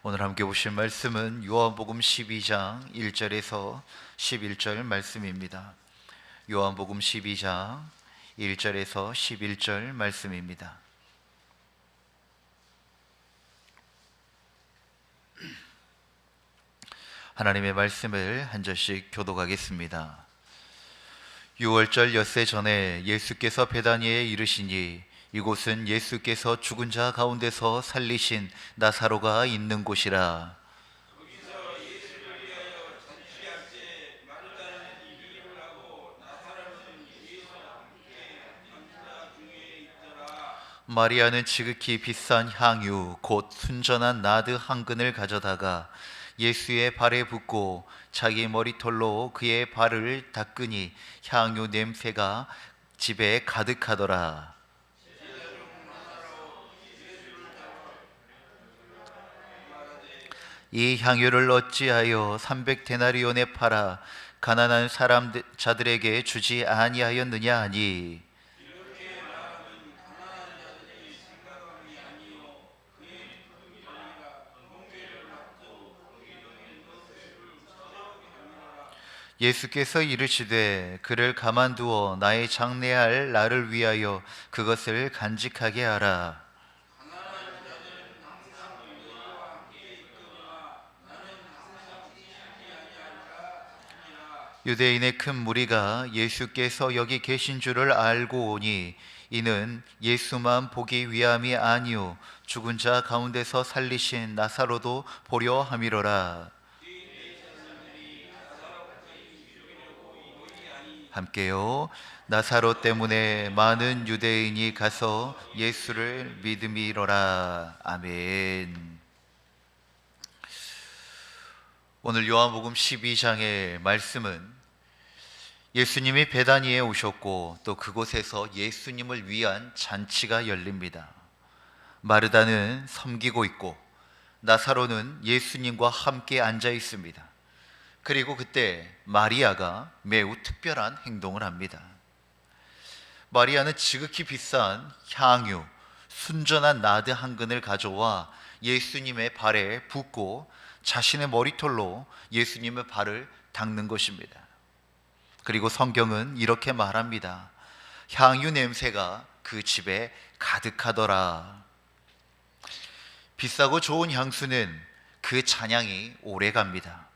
오늘 함께 보실 말씀은 요한복음 12장 1절에서 11절 말씀입니다. 요한복음 12장 1절에서 11절 말씀입니다. 하나님의 말씀을 한 절씩 교독하겠습니다. 6월절 엿새 전에 예수께서 베다니에 이르시니 이곳은 예수께서 죽은 자 가운데서 살리신 나사로가 있는 곳이라. 마리아는 지극히 비싼 향유 곧 순전한 나드 한 근을 가져다가 예수의 발에 붓고 자기 머리털로 그의 발을 닦으니 향유 냄새가 집에 가득하더라. 이 향유를 어찌하여 300데나리온에 팔아 가난한 자들에게 주지 아니하였느냐 하니, 예수께서 이르시되 그를 가만두어 나의 장래할 나를 위하여 그것을 간직하게 하라. 유대인의 큰 무리가 예수께서 여기 계신 줄을 알고 오니 이는 예수만 보기 위함이 아니요 죽은 자 가운데서 살리신 나사로도 보려 함이로라. 함께요. 나사로 때문에 많은 유대인이 가서 예수를 믿음이로라. 아멘. 오늘 요한복음 12장의 말씀은 예수님이 베다니에 오셨고 또 그곳에서 예수님을 위한 잔치가 열립니다. 마르다는 섬기고 있고 나사로는 예수님과 함께 앉아 있습니다. 그리고 그때 마리아가 매우 특별한 행동을 합니다. 마리아는 지극히 비싼 향유, 순전한 나드 한 근을 가져와 예수님의 발에 붓고 자신의 머리털로 예수님의 발을 닦는 것입니다. 그리고 성경은 이렇게 말합니다. 향유 냄새가 그 집에 가득하더라. 비싸고 좋은 향수는 그 잔향이 오래 갑니다.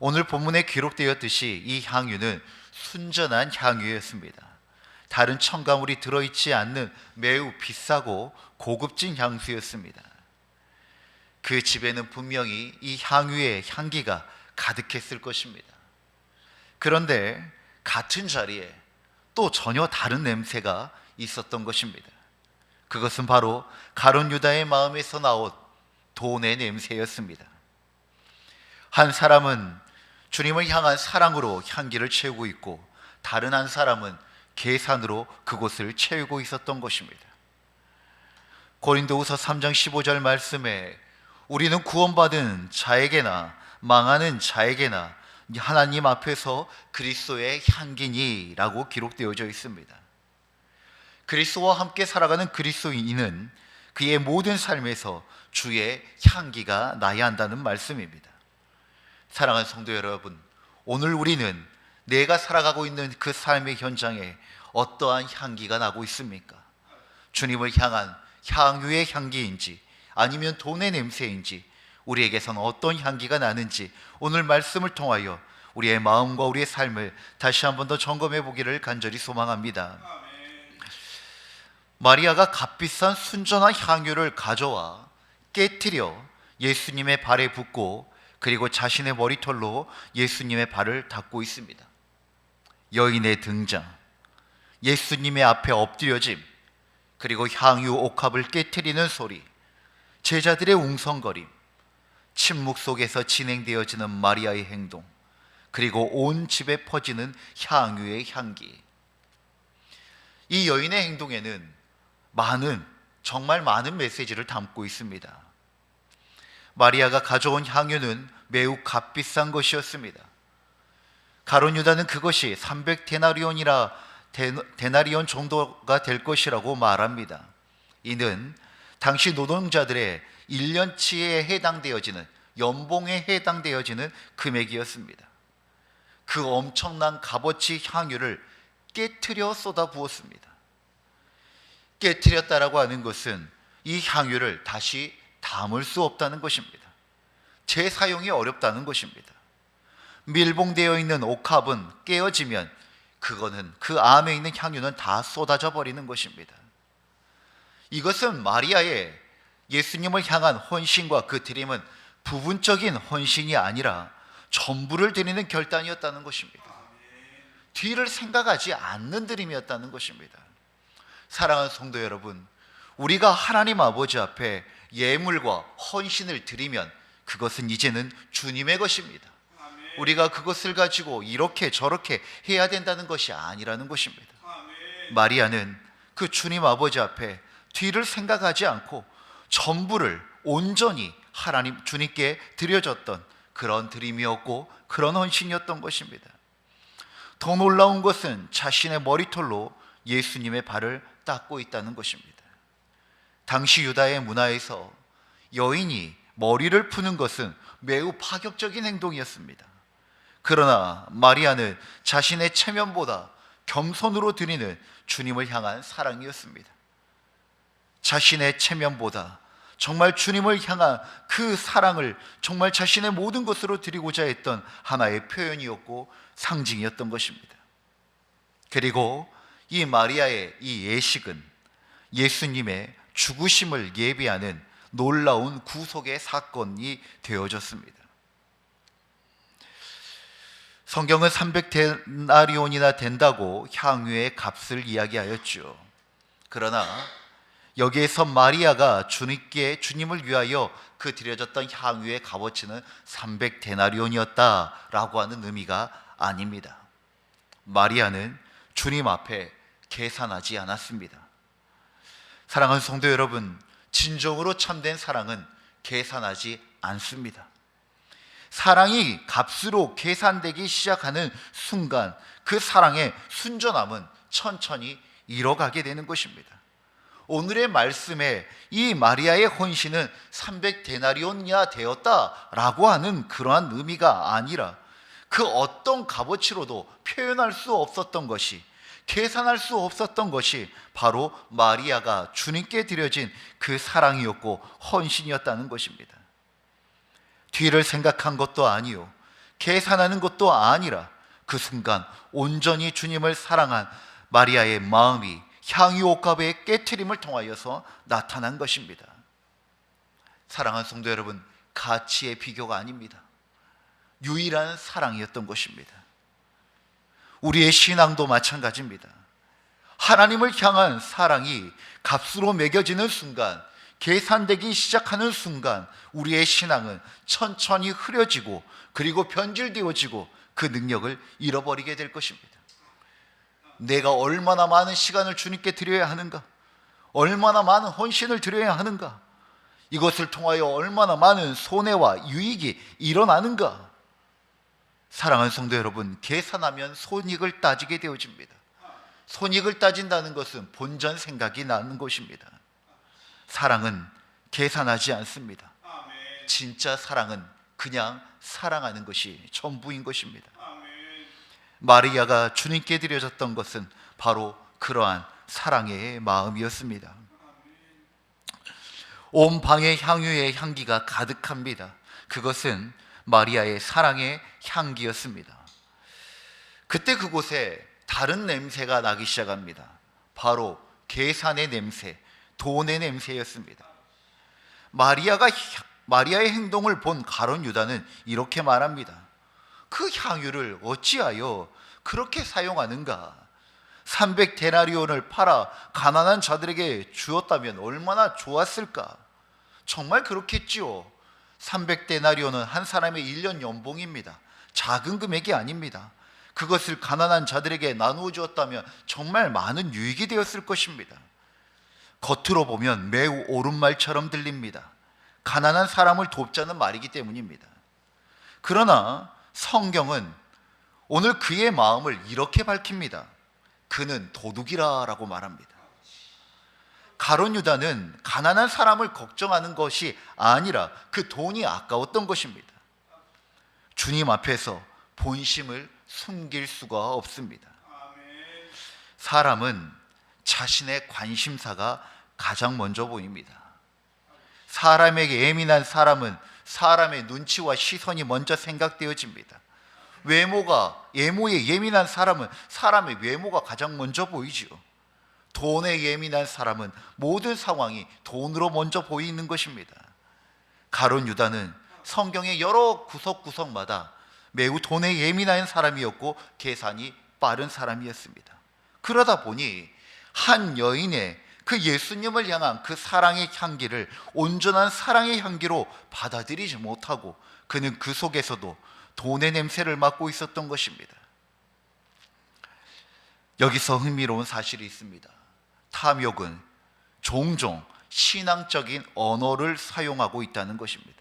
오늘 본문에 기록되었듯이 이 향유는 순전한 향유였습니다. 다른 첨가물이 들어있지 않는 매우 비싸고 고급진 향수였습니다. 그 집에는 분명히 이 향유의 향기가 가득했을 것입니다. 그런데 같은 자리에 또 전혀 다른 냄새가 있었던 것입니다. 그것은 바로 가룟 유다의 마음에서 나온 돈의 냄새였습니다. 한 사람은 주님을 향한 사랑으로 향기를 채우고 있고 다른 한 사람은 계산으로 그곳을 채우고 있었던 것입니다. 고린도후서 3장 15절 말씀에 우리는 구원받은 자에게나 망하는 자에게나 하나님 앞에서 그리스도의 향기니 라고 기록되어져 있습니다. 그리스도와 함께 살아가는 그리스도인은 그의 모든 삶에서 주의 향기가 나야 한다는 말씀입니다. 사랑하는 성도 여러분, 오늘 우리는 내가 살아가고 있는 그 삶의 현장에 어떠한 향기가 나고 있습니까? 주님을 향한 향유의 향기인지 아니면 돈의 냄새인지 우리에게서는 어떤 향기가 나는지 오늘 말씀을 통하여 우리의 마음과 우리의 삶을 다시 한 번 더 점검해 보기를 간절히 소망합니다. 마리아가 값비싼 순전한 향유를 가져와 깨트려 예수님의 발에 붓고 그리고 자신의 머리털로 예수님의 발을 닦고 있습니다. 여인의 등장, 예수님의 앞에 엎드려짐, 그리고 향유 옥합을 깨트리는 소리, 제자들의 웅성거림, 침묵 속에서 진행되어지는 마리아의 행동, 그리고 온 집에 퍼지는 향유의 향기. 이 여인의 행동에는 정말 많은 메시지를 담고 있습니다. 마리아가 가져온 향유는 매우 값비싼 것이었습니다. 가룟 유다는 그것이 300데나리온이라 데나리온 정도가 될 것이라고 말합니다. 이는 당시 노동자들의 1년치에 해당되어지는, 연봉에 해당되어지는 금액이었습니다. 그 엄청난 값어치 향유를 깨트려 쏟아부었습니다. 깨트렸다라고 하는 것은 이 향유를 다시 담을 수 없다는 것입니다. 재사용이 어렵다는 것입니다. 밀봉되어 있는 옥합은 깨어지면 그거는, 그 안에 있는 향유는 다 쏟아져 버리는 것입니다. 이것은 마리아의 예수님을 향한 헌신과 그 드림은 부분적인 헌신이 아니라 전부를 드리는 결단이었다는 것입니다. 뒤를 생각하지 않는 드림이었다는 것입니다. 사랑하는 성도 여러분, 우리가 하나님 아버지 앞에 예물과 헌신을 드리면 그것은 이제는 주님의 것입니다. 우리가 그것을 가지고 이렇게 저렇게 해야 된다는 것이 아니라는 것입니다. 마리아는 그 주님 아버지 앞에 뒤를 생각하지 않고 전부를 온전히 하나님 주님께 드려졌던 그런 드림이었고 그런 헌신이었던 것입니다. 더 놀라운 것은 자신의 머리털로 예수님의 발을 닦고 있다는 것입니다. 당시 유다의 문화에서 여인이 머리를 푸는 것은 매우 파격적인 행동이었습니다. 그러나 마리아는 자신의 체면보다 겸손으로 드리는 주님을 향한 사랑이었습니다. 자신의 체면보다 정말 주님을 향한 그 사랑을 정말 자신의 모든 것으로 드리고자 했던 하나의 표현이었고 상징이었던 것입니다. 그리고 이 마리아의 이 예식은 예수님의 죽으심을 예비하는 놀라운 구속의 사건이 되어졌습니다. 성경은 300데나리온이나 된다고 향유의 값을 이야기하였죠. 그러나 여기에서 마리아가 주님을 위하여 그 드려졌던 향유의 값어치는 300데나리온이었다라고 하는 의미가 아닙니다. 마리아는 주님 앞에 계산하지 않았습니다. 사랑하는 성도 여러분, 진정으로 참된 사랑은 계산하지 않습니다. 사랑이 값으로 계산되기 시작하는 순간 그 사랑의 순전함은 천천히 잃어가게 되는 것입니다. 오늘의 말씀에 이 마리아의 헌신은 300데나리온이나 되었다라고 하는 그러한 의미가 아니라 그 어떤 값어치로도 표현할 수 없었던 것이, 계산할 수 없었던 것이 바로 마리아가 주님께 드려진 그 사랑이었고 헌신이었다는 것입니다. 뒤를 생각한 것도 아니요, 계산하는 것도 아니라 그 순간 온전히 주님을 사랑한 마리아의 마음이 향유 옥합의 깨트림을 통하여서 나타난 것입니다. 사랑하는 성도 여러분, 가치의 비교가 아닙니다. 유일한 사랑이었던 것입니다. 우리의 신앙도 마찬가지입니다. 하나님을 향한 사랑이 값으로 매겨지는 순간, 계산되기 시작하는 순간 우리의 신앙은 천천히 흐려지고 그리고 변질되어지고 그 능력을 잃어버리게 될 것입니다. 내가 얼마나 많은 시간을 주님께 드려야 하는가, 얼마나 많은 헌신을 드려야 하는가, 이것을 통하여 얼마나 많은 손해와 유익이 일어나는가. 사랑하는 성도 여러분, 계산하면 손익을 따지게 되어집니다. 손익을 따진다는 것은 본전 생각이 나는 것입니다. 사랑은 계산하지 않습니다. 진짜 사랑은 그냥 사랑하는 것이 전부인 것입니다. 마리아가 주님께 드려졌던 것은 바로 그러한 사랑의 마음이었습니다. 온 방에 향유의 향기가 가득합니다. 그것은 마리아의 사랑의 향기였습니다. 그때 그곳에 다른 냄새가 나기 시작합니다. 바로 계산의 냄새, 돈의 냄새였습니다. 마리아의 행동을 본 가룟 유다는 이렇게 말합니다. 그 향유를 어찌하여 그렇게 사용하는가? 300데나리온을 팔아 가난한 자들에게 주었다면 얼마나 좋았을까? 정말 그렇겠지요. 300데나리온은 한 사람의 1년 연봉입니다. 작은 금액이 아닙니다. 그것을 가난한 자들에게 나누어 주었다면 정말 많은 유익이 되었을 것입니다. 겉으로 보면 매우 옳은 말처럼 들립니다. 가난한 사람을 돕자는 말이기 때문입니다. 그러나 성경은 오늘 그의 마음을 이렇게 밝힙니다. 그는 도둑이라고 말합니다. 가룟 유다는 가난한 사람을 걱정하는 것이 아니라 그 돈이 아까웠던 것입니다. 주님 앞에서 본심을 숨길 수가 없습니다. 사람은 자신의 관심사가 가장 먼저 보입니다. 사람에게 예민한 사람은 사람의 눈치와 시선이 먼저 생각되어집니다. 외모에 예민한 사람은 사람의 외모가 가장 먼저 보이지요. 돈에 예민한 사람은 모든 상황이 돈으로 먼저 보이는 것입니다. 가룟 유다는 성경의 여러 구석구석마다 매우 돈에 예민한 사람이었고 계산이 빠른 사람이었습니다. 그러다 보니 한 여인의 그 예수님을 향한 그 사랑의 향기를 온전한 사랑의 향기로 받아들이지 못하고 그는 그 속에서도 돈의 냄새를 맡고 있었던 것입니다. 여기서 흥미로운 사실이 있습니다. 탐욕은 종종 신앙적인 언어를 사용하고 있다는 것입니다.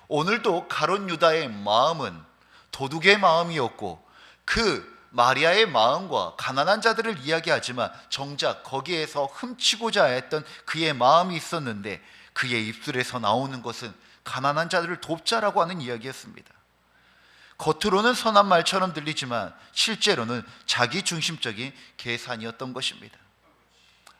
오늘도 가룟 유다의 마음은 도둑의 마음이었고 그 마리아의 마음과 가난한 자들을 이야기하지만 정작 거기에서 훔치고자 했던 그의 마음이 있었는데 그의 입술에서 나오는 것은 가난한 자들을 돕자라고 하는 이야기였습니다. 겉으로는 선한 말처럼 들리지만 실제로는 자기 중심적인 계산이었던 것입니다.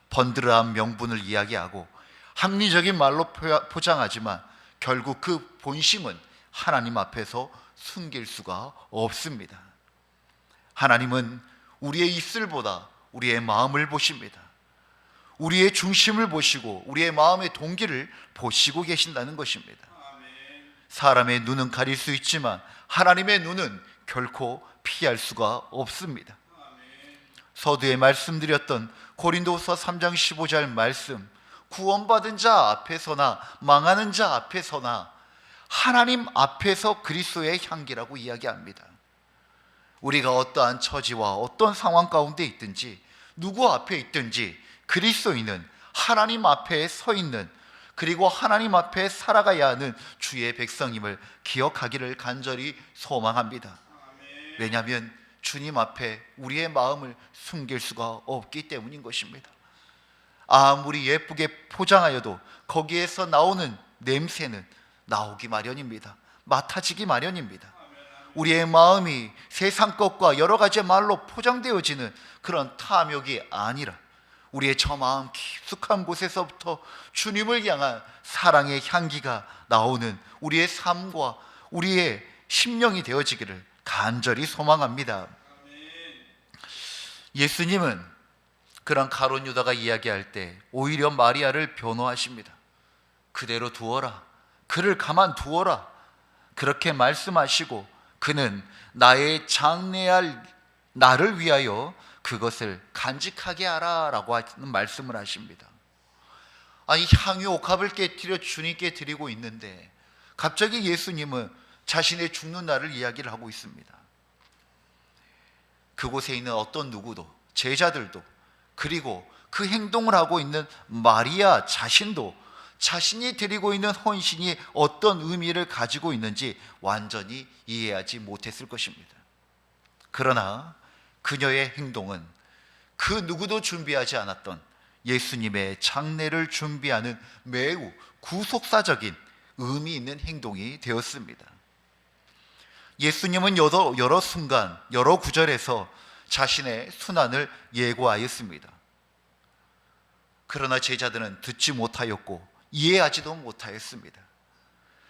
번드르한 명분을 이야기하고 합리적인 말로 포장하지만 결국 그 본심은 하나님 앞에서 숨길 수가 없습니다. 하나님은 우리의 입술보다 우리의 마음을 보십니다. 우리의 중심을 보시고 우리의 마음의 동기를 보시고 계신다는 것입니다. 사람의 눈은 가릴 수 있지만 하나님의 눈은 결코 피할 수가 없습니다. 서두에 말씀드렸던 고린도후서 3장 15절 말씀, 구원받은 자 앞에서나 망하는 자 앞에서나 하나님 앞에서 그리스도의 향기라고 이야기합니다. 우리가 어떠한 처지와 어떤 상황 가운데 있든지 누구 앞에 있든지 그리스도인은 하나님 앞에 서 있는, 그리고 하나님 앞에 살아가야 하는 주의 백성임을 기억하기를 간절히 소망합니다. 왜냐하면 주님 앞에 우리의 마음을 숨길 수가 없기 때문인 것입니다. 아무리 예쁘게 포장하여도 거기에서 나오는 냄새는 나오기 마련입니다. 맡아지기 마련입니다. 우리의 마음이 세상 것과 여러 가지 말로 포장되어지는 그런 탐욕이 아니라 우리의 저 마음 깊숙한 곳에서부터 주님을 향한 사랑의 향기가 나오는 우리의 삶과 우리의 심령이 되어지기를 간절히 소망합니다. 예수님은 그런 가룟 유다가 이야기할 때 오히려 마리아를 변호하십니다. 그대로 두어라, 그를 가만두어라, 그렇게 말씀하시고 그는 나의 장래할 나를 위하여 그것을 간직하게 하라 라고 하는 말씀을 하십니다. 아니, 향유 옥합을 깨뜨려 주님께 드리고 있는데 갑자기 예수님은 자신의 죽는 날을 이야기를 하고 있습니다. 그곳에 있는 어떤 누구도, 제자들도, 그리고 그 행동을 하고 있는 마리아 자신도 자신이 드리고 있는 헌신이 어떤 의미를 가지고 있는지 완전히 이해하지 못했을 것입니다. 그러나 그녀의 행동은 그 누구도 준비하지 않았던 예수님의 장례를 준비하는 매우 구속사적인 의미 있는 행동이 되었습니다. 예수님은 여러 순간, 여러 구절에서 자신의 순환을 예고하였습니다. 그러나 제자들은 듣지 못하였고 이해하지도 못하였습니다.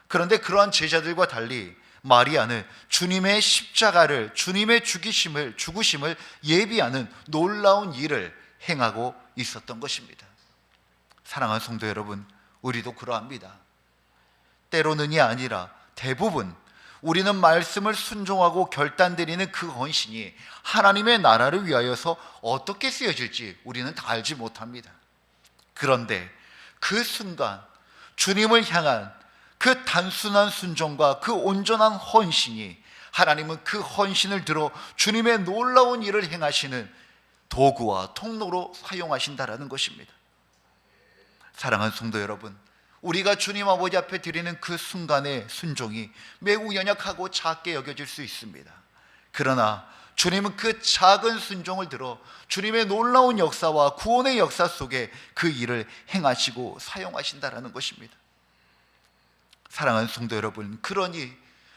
그런데 그러한 제자들과 달리 마리아는 주님의 십자가를, 주님의 죽으심을 예비하는 놀라운 일을 행하고 있었던 것입니다. 사랑하는 성도 여러분, 우리도 그러합니다. 때로는이 아니라 대부분 우리는 말씀을 순종하고 결단드리는 그 헌신이 하나님의 나라를 위하여서 어떻게 쓰여질지 우리는 다 알지 못합니다. 그런데 그 순간 주님을 향한 그 단순한 순종과 그 온전한 헌신이 하나님은 그 헌신을 들어 주님의 놀라운 일을 행하시는 도구와 통로로 사용하신다라는 것입니다. 사랑하는 성도 여러분, 우리가 주님 아버지 앞에 드리는 그 순간의 순종이 매우 연약하고 작게 여겨질 수 있습니다. 그러나 주님은 그 작은 순종을 들어 주님의 놀라운 역사와 구원의 역사 속에 그 일을 행하시고 사용하신다라는 것입니다. 사랑하는 성도 여러분, 그러니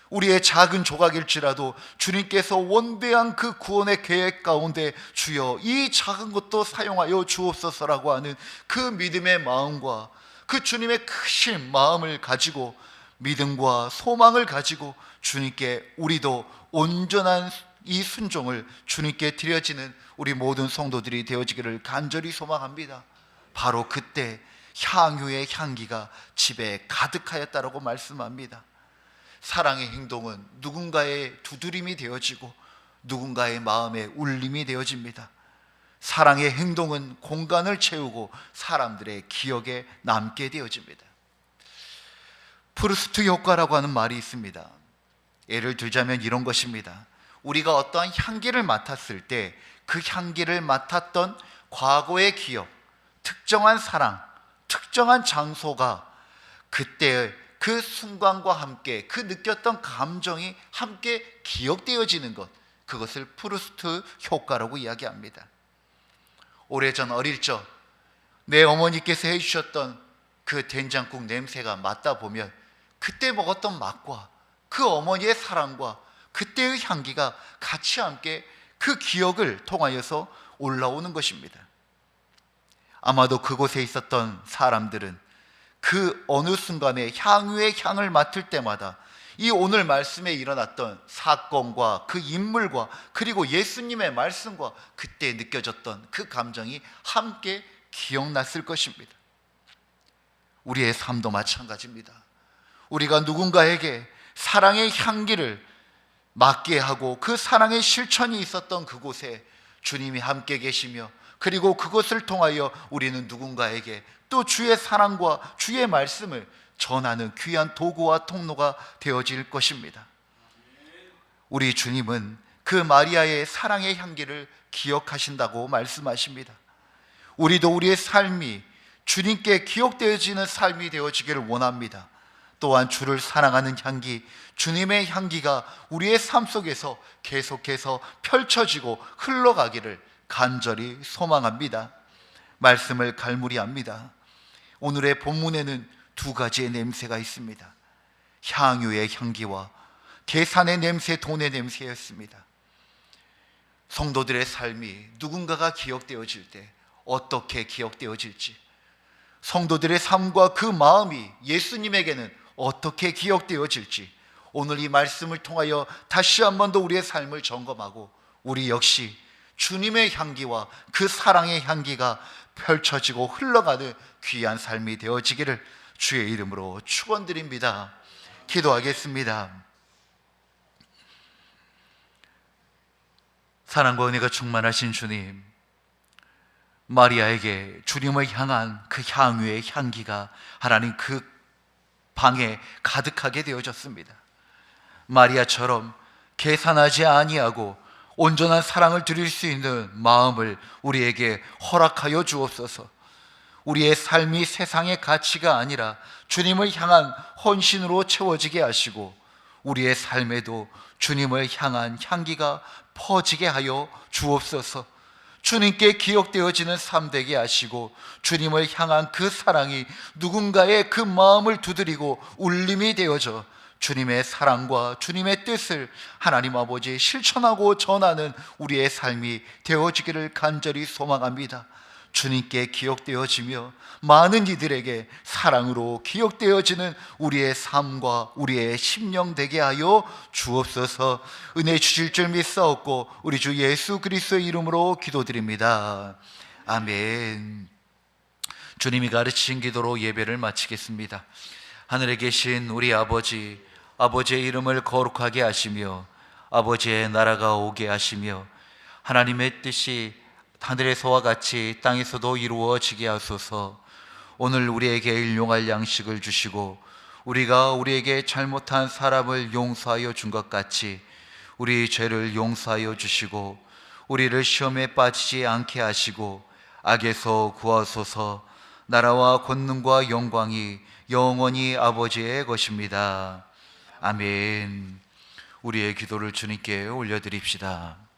우리의 작은 조각일지라도 주님께서 원대한 그 구원의 계획 가운데 주여 이 작은 것도 사용하여 주옵소서라고 하는 그 믿음의 마음과 그 주님의 크신 마음을 가지고 믿음과 소망을 가지고 주님께 우리도 온전한 이 순종을 주님께 드려지는 우리 모든 성도들이 되어지기를 간절히 소망합니다. 바로 그때 향유의 향기가 집에 가득하였다라고 말씀합니다. 사랑의 행동은 누군가의 두드림이 되어지고 누군가의 마음에 울림이 되어집니다. 사랑의 행동은 공간을 채우고 사람들의 기억에 남게 되어집니다. 프루스트 효과라고 하는 말이 있습니다. 예를 들자면 이런 것입니다. 우리가 어떠한 향기를 맡았을 때 그 향기를 맡았던 과거의 기억, 특정한 사랑, 특정한 장소가 그때 그 순간과 함께 그 느꼈던 감정이 함께 기억되어지는 것, 그것을 프루스트 효과라고 이야기합니다. 오래전 어릴 적 내 어머니께서 해주셨던 그 된장국 냄새가 맡다 보면 그때 먹었던 맛과 그 어머니의 사랑과 그때의 향기가 같이 함께 그 기억을 통하여서 올라오는 것입니다. 아마도 그곳에 있었던 사람들은 그 어느 순간에 향유의 향을 맡을 때마다 이 오늘 말씀에 일어났던 사건과 그 인물과 그리고 예수님의 말씀과 그때 느껴졌던 그 감정이 함께 기억났을 것입니다. 우리의 삶도 마찬가지입니다. 우리가 누군가에게 사랑의 향기를 맡게 하고 그 사랑의 실천이 있었던 그곳에 주님이 함께 계시며 그리고 그것을 통하여 우리는 누군가에게 또 주의 사랑과 주의 말씀을 전하는 귀한 도구와 통로가 되어질 것입니다. 우리 주님은 그 마리아의 사랑의 향기를 기억하신다고 말씀하십니다. 우리도 우리의 삶이 주님께 기억되어지는 삶이 되어지기를 원합니다. 또한 주를 사랑하는 향기, 주님의 향기가 우리의 삶 속에서 계속해서 펼쳐지고 흘러가기를 간절히 소망합니다. 말씀을 갈무리합니다. 오늘의 본문에는 두 가지의 냄새가 있습니다. 향유의 향기와 계산의 냄새, 돈의 냄새였습니다. 성도들의 삶이 누군가가 기억되어질 때 어떻게 기억되어질지, 성도들의 삶과 그 마음이 예수님에게는 어떻게 기억되어질지 오늘 이 말씀을 통하여 다시 한 번 더 우리의 삶을 점검하고 우리 역시 주님의 향기와 그 사랑의 향기가 펼쳐지고 흘러가는 귀한 삶이 되어지기를 주의 이름으로 축원드립니다. 기도하겠습니다. 사랑과 은혜가 충만하신 주님, 마리아에게 주님을 향한 그 향유의 향기가 하나님 그 방에 가득하게 되어졌습니다. 마리아처럼 계산하지 아니하고 온전한 사랑을 드릴 수 있는 마음을 우리에게 허락하여 주옵소서. 우리의 삶이 세상의 가치가 아니라 주님을 향한 헌신으로 채워지게 하시고 우리의 삶에도 주님을 향한 향기가 퍼지게 하여 주옵소서. 주님께 기억되어지는 삶 되게 하시고 주님을 향한 그 사랑이 누군가의 그 마음을 두드리고 울림이 되어져 주님의 사랑과 주님의 뜻을 하나님 아버지 실천하고 전하는 우리의 삶이 되어지기를 간절히 소망합니다. 주님께 기억되어지며 많은 이들에게 사랑으로 기억되어지는 우리의 삶과 우리의 심령 되게 하여 주옵소서. 은혜 주실 줄 믿사옵고 우리 주 예수 그리스도의 이름으로 기도드립니다. 아멘. 주님이 가르치신 기도로 예배를 마치겠습니다. 하늘에 계신 우리 아버지, 아버지의 이름을 거룩하게 하시며 아버지의 나라가 오게 하시며 하나님의 뜻이 하늘에서와 같이 땅에서도 이루어지게 하소서. 오늘 우리에게 일용할 양식을 주시고 우리가 우리에게 잘못한 사람을 용서하여 준 것 같이 우리 죄를 용서하여 주시고 우리를 시험에 빠지지 않게 하시고 악에서 구하소서. 나라와 권능과 영광이 영원히 아버지의 것입니다. 아멘. 우리의 기도를 주님께 올려드립시다.